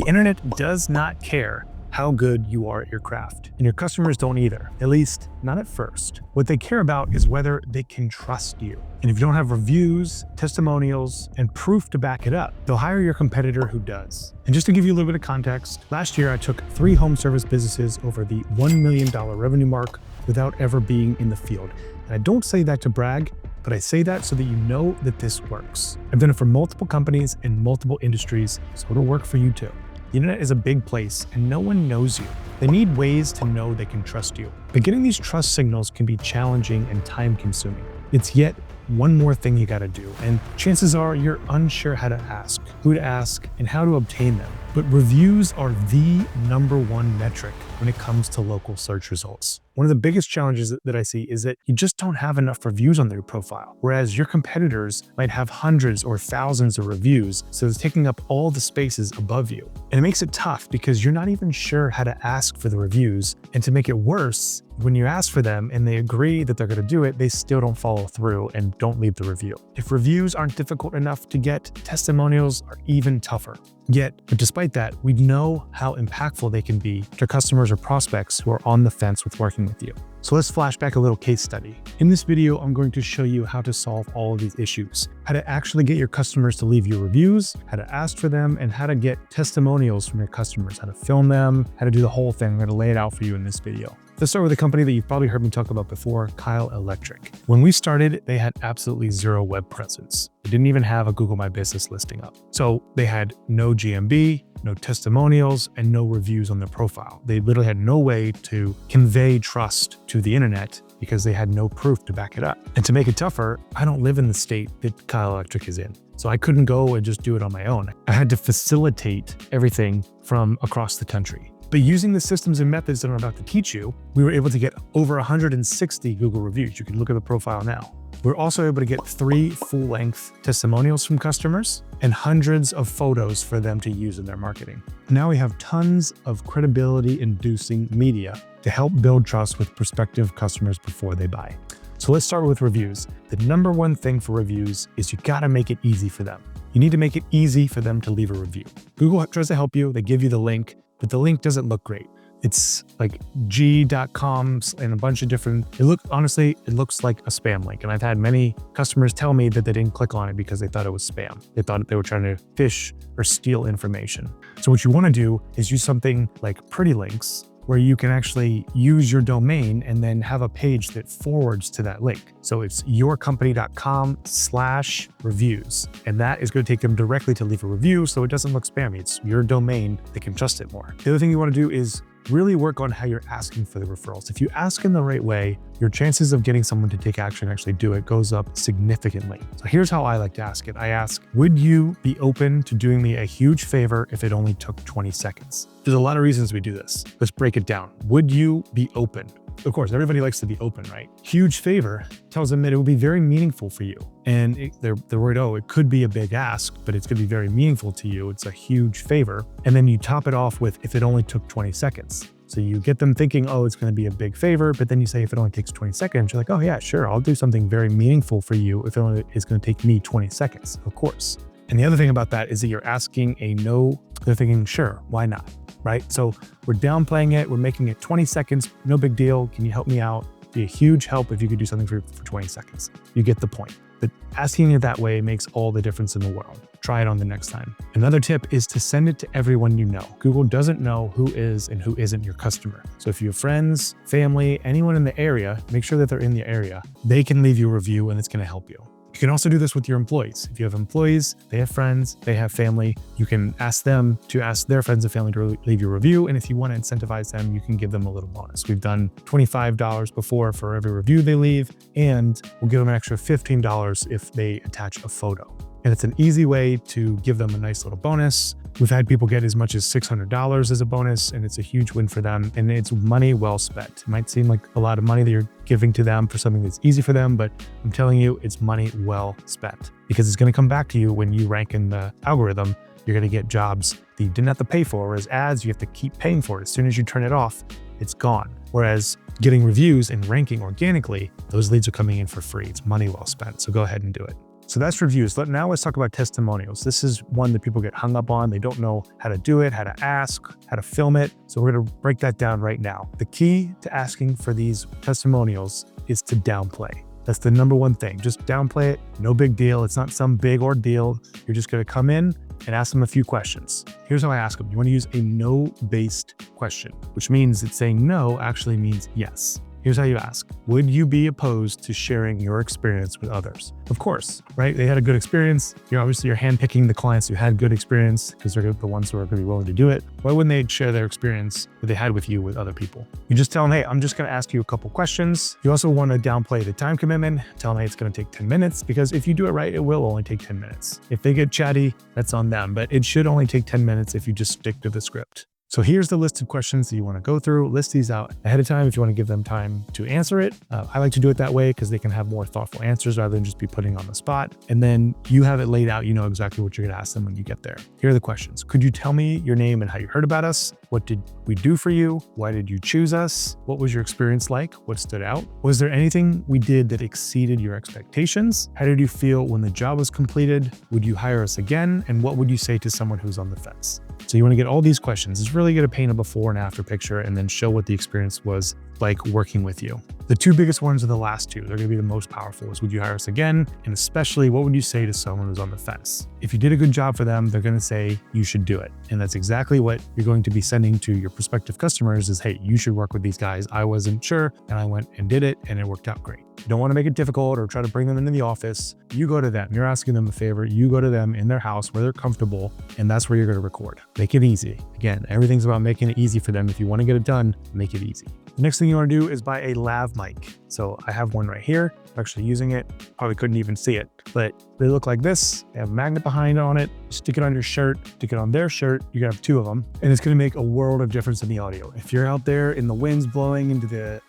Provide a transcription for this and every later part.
The internet does not care how good you are at your craft, and your customers don't either, at least not at first. What they care about is whether they can trust you. And if you don't have reviews, testimonials, and proof to back it up, they'll hire your competitor who does. And just to give you a little bit of context, last year I took 3 home service businesses over the $1 million revenue mark without ever being in the field. And I don't say that to brag, but I say that so that you know that this works. I've done it for multiple companies in multiple industries, so it'll work for you too. The internet is a big place and no one knows you. They need ways to know they can trust you. But getting these trust signals can be challenging and time consuming. It's yet one more thing you gotta do, and chances are you're unsure how to ask, who to ask, and how to obtain them. But reviews are the #1 metric when it comes to local search results. One of the biggest challenges that I see is that you just don't have enough reviews on their profile, whereas your competitors might have hundreds or thousands of reviews, so it's taking up all the spaces above you. And it makes it tough because you're not even sure how to ask for the reviews, and to make it worse, when you ask for them and they agree that they're gonna do it, they still don't follow through and don't leave the review. If reviews aren't difficult enough to get, testimonials are even tougher. Yet, but despite that, we know how impactful they can be to customers or prospects who are on the fence with working with you. So let's flash back a little case study. In this video, I'm going to show you how to solve all of these issues, how to actually get your customers to leave you reviews, how to ask for them, and how to get testimonials from your customers, how to film them, how to do the whole thing. I'm going to lay it out for you in this video. Let's start with a company that you've probably heard me talk about before, Kyle Electric. When we started, they had absolutely zero web presence. They didn't even have a Google My Business listing up. So they had no GMB, no testimonials, and no reviews on their profile. They literally had no way to convey trust to the internet because they had no proof to back it up. And to make it tougher, I don't live in the state that Kyle Electric is in. So I couldn't go and just do it on my own. I had to facilitate everything from across the country. But using the systems and methods that I'm about to teach you, we were able to get over 160 Google reviews. You can look at the profile now. We're also able to get 3 full-length testimonials from customers and hundreds of photos for them to use in their marketing. Now we have tons of credibility-inducing media to help build trust with prospective customers before they buy. So let's start with reviews. The #1 thing for reviews is you gotta make it easy for them. You need to make it easy for them to leave a review. Google tries to help you, they give you the link, but the link doesn't look great. It's like g.com and a bunch of different, honestly, it looks like a spam link. And I've had many customers tell me that they didn't click on it because they thought it was spam. They thought they were trying to phish or steal information. So what you wanna do is use something like Pretty Links, where you can actually use your domain and then have a page that forwards to that link. So it's yourcompany.com/reviews. And that is going to take them directly to leave a review so it doesn't look spammy. It's your domain, they can trust it more. The other thing you want to do is really work on how you're asking for the referrals. If you ask in the right way, your chances of getting someone to take action and actually do it goes up significantly. So here's how I like to ask it. I ask, would you be open to doing me a huge favor if it only took 20 seconds? There's a lot of reasons we do this. Let's break it down. Would you be open? Of course, everybody likes to be open, right? Huge favor tells them that it will be very meaningful for you. And they're worried, oh, it could be a big ask, but it's gonna be very meaningful to you. It's a huge favor. And then you top it off with, if it only took 20 seconds. So you get them thinking, oh, it's gonna be a big favor, but then you say, if it only takes 20 seconds, you're like, oh yeah, sure, I'll do something very meaningful for you if it only is gonna take me 20 seconds, of course. And the other thing about that is that you're asking a no, they're thinking, sure, why not? Right? So we're downplaying it. We're making it 20 seconds. No big deal. Can you help me out? Be a huge help if you could do something for 20 seconds. You get the point. But asking it that way makes all the difference in the world. Try it on the next time. Another tip is to send it to everyone you know. Google doesn't know who is and who isn't your customer. So if you have friends, family, anyone in the area, make sure that they're in the area. They can leave you a review and it's going to help you. You can also do this with your employees. If you have employees, they have friends, they have family, you can ask them to ask their friends and family to leave you a review. And if you want to incentivize them, you can give them a little bonus. We've done $25 before for every review they leave, and we'll give them an extra $15 if they attach a photo. And it's an easy way to give them a nice little bonus. We've had people get as much as $600 as a bonus, and it's a huge win for them, and it's money well spent. It might seem like a lot of money that you're giving to them for something that's easy for them, but I'm telling you, it's money well spent because it's going to come back to you when you rank in the algorithm. You're going to get jobs that you didn't have to pay for, whereas ads, you have to keep paying for it. As soon as you turn it off, it's gone. Whereas getting reviews and ranking organically, those leads are coming in for free. It's money well spent, so go ahead and do it. So that's reviews. Now let's talk about testimonials. This is one that people get hung up on. They don't know how to do it, how to ask, how to film it. So we're going to break that down right now. The key to asking for these testimonials is to downplay. That's the number one thing. Just downplay it. No big deal. It's not some big ordeal. You're just going to come in and ask them a few questions. Here's how I ask them. You want to use a no-based question, which means that saying no actually means yes. Here's how you ask. Would you be opposed to sharing your experience with others? Of course, right? They had a good experience. You're handpicking the clients who had good experience because they're the ones who are going to be willing to do it. Why wouldn't they share their experience that they had with you with other people? You just tell them, hey, I'm just going to ask you a couple questions. You also want to downplay the time commitment. Tell them, hey, it's going to take 10 minutes because if you do it right, it will only take 10 minutes. If they get chatty, that's on them, but it should only take 10 minutes if you just stick to the script. So here's the list of questions that you want to go through. List these out ahead of time if you want to give them time to answer it. I like to do it that way because they can have more thoughtful answers rather than just be putting on the spot. And then you have it laid out. You know exactly what you're going to ask them when you get there. Here are the questions. Could you tell me your name and how you heard about us? What did we do for you? Why did you choose us? What was your experience like? What stood out? Was there anything we did that exceeded your expectations? How did you feel when the job was completed? Would you hire us again? And what would you say to someone who's on the fence? So you want to get all these questions. It's really going to paint a before and after picture and then show what the experience was like working with you. The two biggest ones are the last two. They're going to be the most powerful is would you hire us again? And especially what would you say to someone who's on the fence? If you did a good job for them, they're going to say you should do it. And that's exactly what you're going to be sending to your prospective customers is, hey, you should work with these guys. I wasn't sure and I went and did it and it worked out great. You don't want to make it difficult or try to bring them into the office. You go to them. You're asking them a favor. You go to them in their house where they're comfortable and that's where you're going to record. Make it easy. Again, everything's about making it easy for them. If you want to get it done, make it easy. The next thing you want to do is buy a lav mic. So I have one right here. I'm actually using it. Probably couldn't even see it, but they look like this. They have a magnet behind on it. Stick it on your shirt, stick it on their shirt. You're gonna have two of them. And it's gonna make a world of difference in the audio. If you're out there and the wind's blowing into the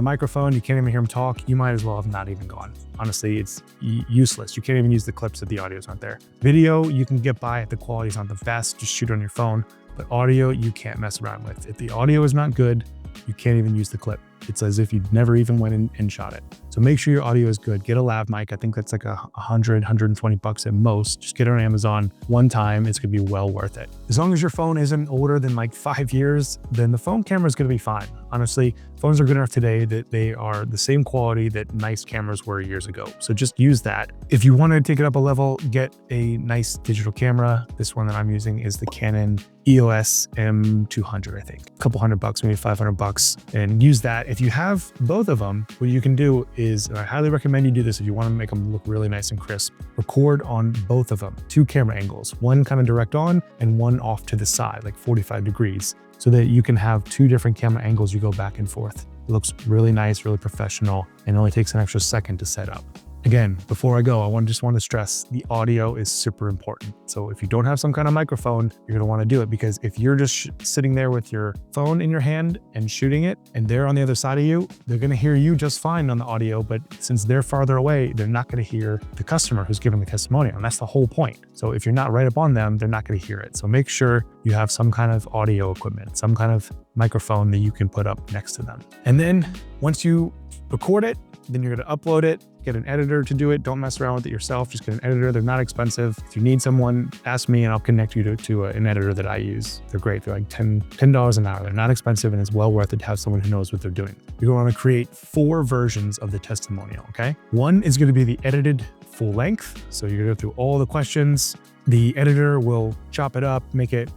microphone, you can't even hear them talk, you might as well have not even gone. Honestly, it's useless. You can't even use the clips if the audio's not there. Video, you can get by if the quality's not the best, just shoot on your phone. But audio, you can't mess around with. If the audio is not good, you can't even use the clip. It's as if you never even went in and shot it. So make sure your audio is good. Get a lav mic. I think that's like $120 at most. Just get it on Amazon one time. It's gonna be well worth it. As long as your phone isn't older than like 5 years, then the phone camera is gonna be fine. Honestly, phones are good enough today that they are the same quality that nice cameras were years ago. So just use that. If you want to take it up a level, get a nice digital camera. This one that I'm using is the Canon EOS M200, I think. A couple $100, maybe $500, and use that. If you have both of them, what you can do is, and I highly recommend you do this if you want to make them look really nice and crisp, record on both of them, two camera angles, one kind of direct on and one off to the side, like 45 degrees, so that you can have two different camera angles you go back and forth. It looks really nice, really professional, and it only takes an extra second to set up. Again, before I go, I just want to stress the audio is super important. So if you don't have some kind of microphone, you're going to want to do it, because if you're just sitting there with your phone in your hand and shooting it and they're on the other side of you, they're going to hear you just fine on the audio. But since they're farther away, they're not going to hear the customer who's giving the testimonial. And that's the whole point. So if you're not right up on them, they're not going to hear it. So make sure you have some kind of audio equipment, some kind of microphone that you can put up next to them. And then once you record it, then you're going to upload it, get an editor to do it. Don't mess around with it yourself. Just get an editor. They're not expensive. If you need someone, ask me and I'll connect you to an editor that I use. They're great. They're like $10 an hour. They're not expensive and it's well worth it to have someone who knows what they're doing. You're going to create 4 versions of the testimonial, okay? One is going to be the edited full length. So you're going to go through all the questions. The editor will chop it up, make it,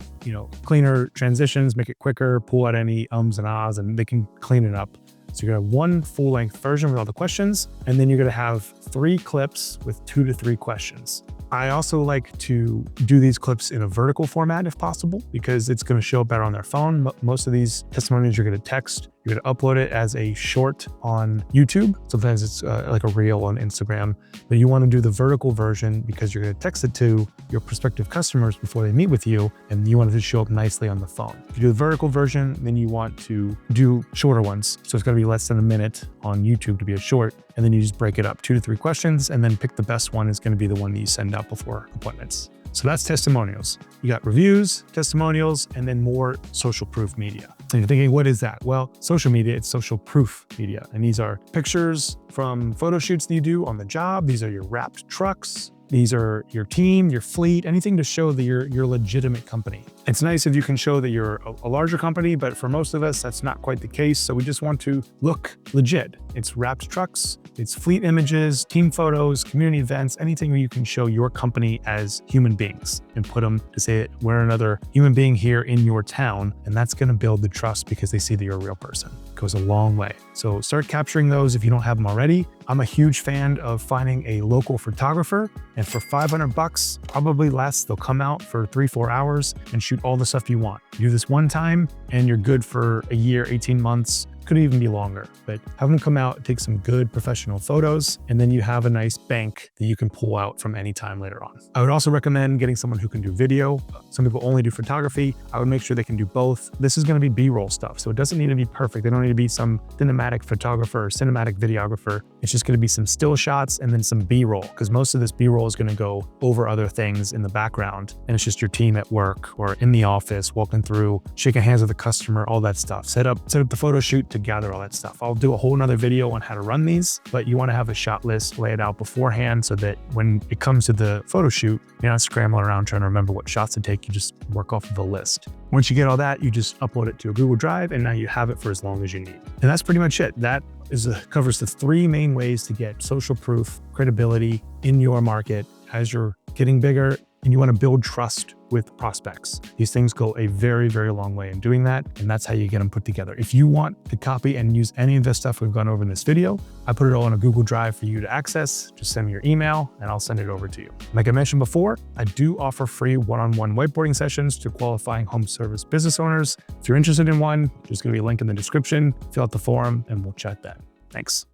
cleaner transitions, make it quicker, pull out any ums and ahs, and they can clean it up. So you're gonna have one full-length version with all the questions, and then you're gonna have 3 clips with 2 to 3 questions. I also like to do these clips in a vertical format if possible, because it's gonna show better on their phone. Most of these testimonials you're gonna text. You're gonna upload it as a short on YouTube. Sometimes it's like a reel on Instagram, but you wanna do the vertical version because you're gonna text it to your prospective customers before they meet with you, and you want it to show up nicely on the phone. If you do the vertical version, then you want to do shorter ones. So it's gonna be less than a minute on YouTube to be a short, and then you just break it up, 2 to 3 questions, and then pick the best one is gonna be the one that you send out before appointments. So that's testimonials. You got reviews, testimonials, and then more social proof media. So you're thinking, what is that? Well, social media, it's social proof media. And these are pictures from photo shoots that you do on the job. These are your wrapped trucks. These are your team, your fleet, anything to show that you're a legitimate company. It's nice if you can show that you're a larger company, but for most of us, that's not quite the case. So we just want to look legit. It's wrapped trucks, it's fleet images, team photos, community events, anything where you can show your company as human beings and put them to say, we're another human being here in your town. And that's going to build the trust because they see that you're a real person. It goes a long way. So start capturing those if you don't have them already. I'm a huge fan of finding a local photographer, and for $500, probably less, they'll come out for 3-4 hours and shoot all the stuff you want. You do this one time and you're good for a year, 18 months. Could even be longer, but have them come out, take some good professional photos, and then you have a nice bank that you can pull out from any time later on. I would also recommend getting someone who can do video. Some people only do photography. I would make sure they can do both. This is going to be B-roll stuff, so it doesn't need to be perfect. They don't need to be some cinematic photographer or cinematic videographer. It's just going to be some still shots and then some B-roll, because most of this B-roll is going to go over other things in the background, and it's just your team at work or in the office, walking through, shaking hands with the customer, all that stuff. Set up the photo shoot to gather all that stuff. I'll do a whole nother video on how to run these, but you want to have a shot list, lay it out beforehand so that when it comes to the photo shoot, you're not scrambling around trying to remember what shots to take. You just work off of the list. Once you get all that, you just upload it to a Google Drive, and now you have it for as long as you need. And that's pretty much it. That covers the 3 main ways to get social proof credibility in your market as you're getting bigger and you want to build trust with prospects. These things go a very, very long way in doing that, and that's how you get them put together. If you want to copy and use any of this stuff we've gone over in this video, I put it all in a Google Drive for you to access. Just send me your email and I'll send it over to you. Like I mentioned before, I do offer free one-on-one whiteboarding sessions to qualifying home service business owners. If you're interested in one, there's going to be a link in the description. Fill out the form and we'll chat then. Thanks.